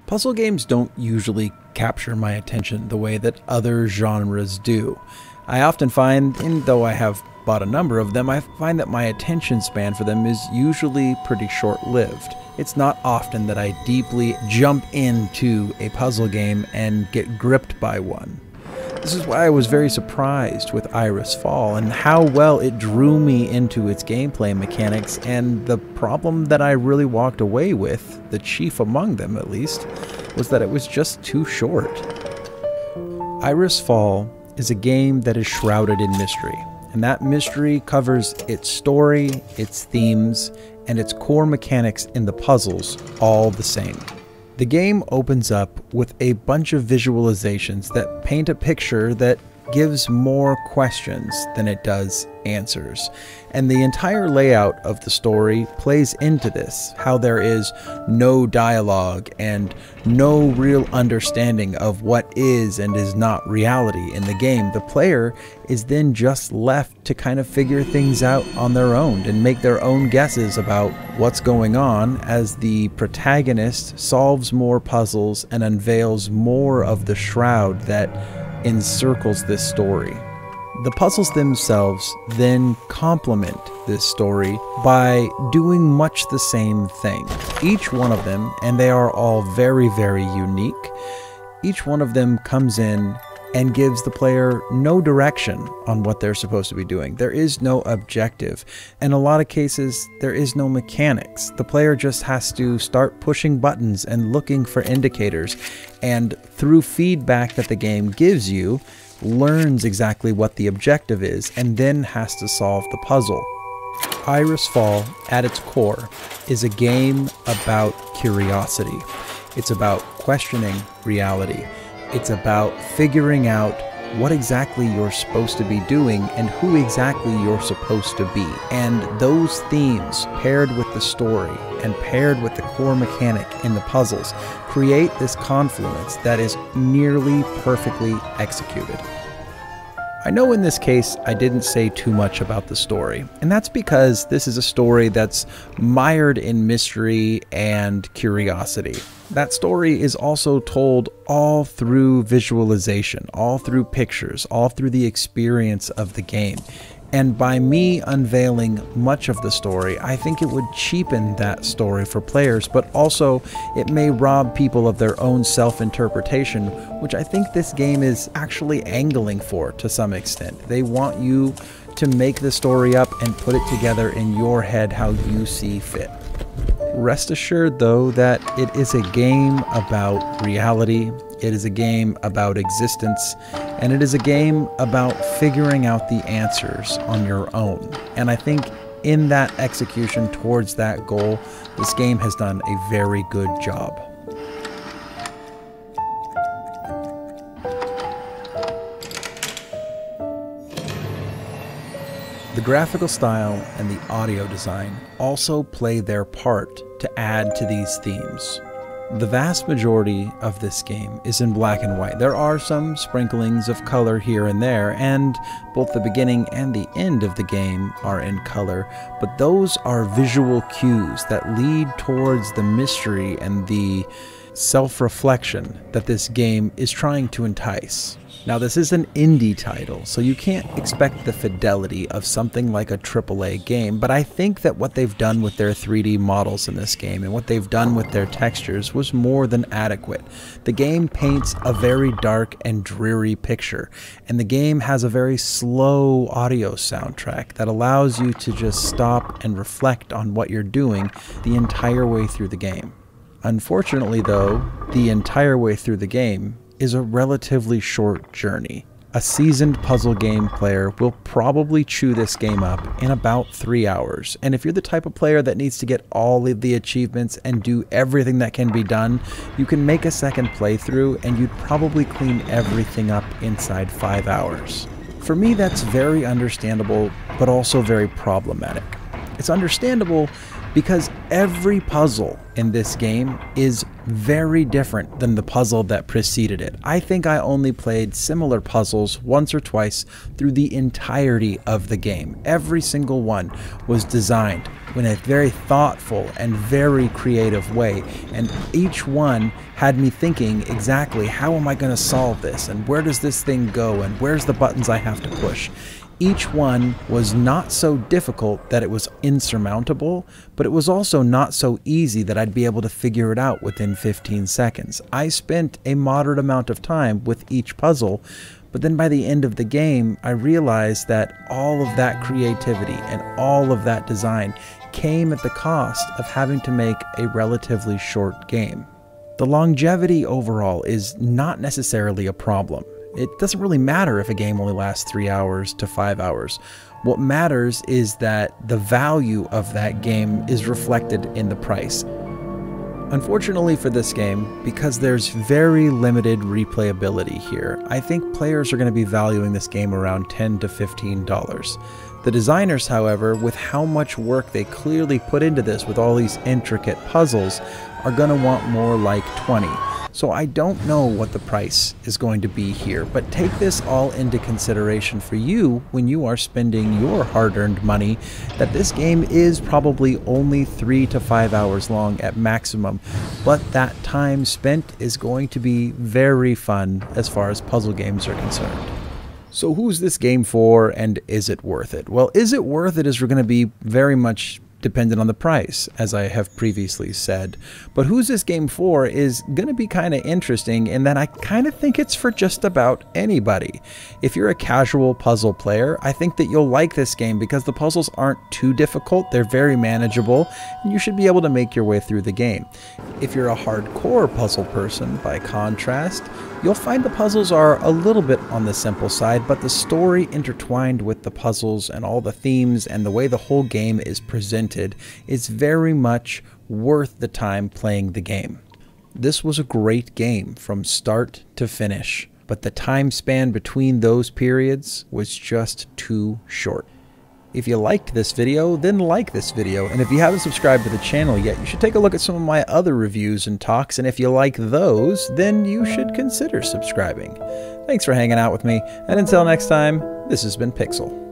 Puzzle games don't usually capture my attention the way that other genres do. I often find, and though I have bought a number of them, I find that my attention span for them is usually pretty short-lived. It's not often that I deeply jump into a puzzle game and get gripped by one. This is why I was very surprised with Iris Fall and how well it drew me into its gameplay mechanics, and the problem that I really walked away with, the chief among them at least, was that it was just too short. Iris Fall is a game that is shrouded in mystery, and that mystery covers its story, its themes, and its core mechanics in the puzzles all the same. The game opens up with a bunch of visualizations that paint a picture that gives more questions than it does answers. And the entire layout of the story plays into this, how there is no dialogue and no real understanding of what is and is not reality in the game. The player is then just left to kind of figure things out on their own and make their own guesses about what's going on as the protagonist solves more puzzles and unveils more of the shroud that encircles this story. The puzzles themselves then complement this story by doing much the same thing. Each one of them, and they are all very, very unique, each one of them comes in and gives the player no direction on what they're supposed to be doing. There is no objective. In a lot of cases, there is no mechanics. The player just has to start pushing buttons and looking for indicators, and through feedback that the game gives you, learns exactly what the objective is and then has to solve the puzzle. Iris Fall, at its core, is a game about curiosity. It's about questioning reality. It's about figuring out what exactly you're supposed to be doing and who exactly you're supposed to be. And those themes, paired with the story and paired with the core mechanic in the puzzles, create this confluence that is nearly perfectly executed. I know in this case I didn't say too much about the story, and that's because this is a story that's mired in mystery and curiosity. That story is also told all through visualization, all through pictures, all through the experience of the game. And by me unveiling much of the story, I think it would cheapen that story for players, but also it may rob people of their own self-interpretation, which I think this game is actually angling for to some extent. They want you to make the story up and put it together in your head how you see fit. Rest assured, though, that it is a game about reality, it is a game about existence, and it is a game about figuring out the answers on your own. And I think in that execution towards that goal, this game has done a very good job. The graphical style and the audio design also play their part to add to these themes. The vast majority of this game is in black and white. There are some sprinklings of color here and there, and both the beginning and the end of the game are in color, but those are visual cues that lead towards the mystery and the self-reflection that this game is trying to entice. Now, this is an indie title, so you can't expect the fidelity of something like a AAA game, but I think that what they've done with their 3D models in this game and what they've done with their textures was more than adequate. The game paints a very dark and dreary picture, and the game has a very slow audio soundtrack that allows you to just stop and reflect on what you're doing the entire way through the game. Unfortunately, though, the entire way through the game is a relatively short journey. A seasoned puzzle game player will probably chew this game up in about 3 hours, and if you're the type of player that needs to get all of the achievements and do everything that can be done, you can make a second playthrough and you'd probably clean everything up inside 5 hours. For me, that's very understandable, but also very problematic. It's understandable because every puzzle in this game is very different than the puzzle that preceded it. I think I only played similar puzzles once or twice through the entirety of the game. Every single one was designed in a very thoughtful and very creative way, and each one had me thinking exactly, how am I going to solve this, and where does this thing go, and where's the buttons I have to push. Each one was not so difficult that it was insurmountable, but it was also not so easy that I'd be able to figure it out within 15 seconds. I spent a moderate amount of time with each puzzle, but then by the end of the game, I realized that all of that creativity and all of that design came at the cost of having to make a relatively short game. The longevity overall is not necessarily a problem. It doesn't really matter if a game only lasts 3 hours to 5 hours. What matters is that the value of that game is reflected in the price. Unfortunately for this game, because there's very limited replayability here, I think players are going to be valuing this game around $10 to $15. The designers, however, with how much work they clearly put into this with all these intricate puzzles, are going to want more like $20. So I don't know what the price is going to be here, but take this all into consideration for you when you are spending your hard-earned money, that this game is probably only 3 to 5 hours long at maximum, but that time spent is going to be very fun as far as puzzle games are concerned. So who's this game for, and is it worth it? Well, is it worth it is going to be very much dependent on the price, as I have previously said. But who's this game for is going to be kind of interesting in that I kind of think it's for just about anybody. If you're a casual puzzle player, I think that you'll like this game because the puzzles aren't too difficult, they're very manageable, and you should be able to make your way through the game. If you're a hardcore puzzle person, by contrast, you'll find the puzzles are a little bit on the simple side, but the story intertwined with the puzzles and all the themes and the way the whole game is presented is very much worth the time playing the game. This was a great game from start to finish, but the time span between those periods was just too short. If you liked this video, then like this video, and if you haven't subscribed to the channel yet, you should take a look at some of my other reviews and talks, and if you like those, then you should consider subscribing. Thanks for hanging out with me, and until next time, this has been Pixel.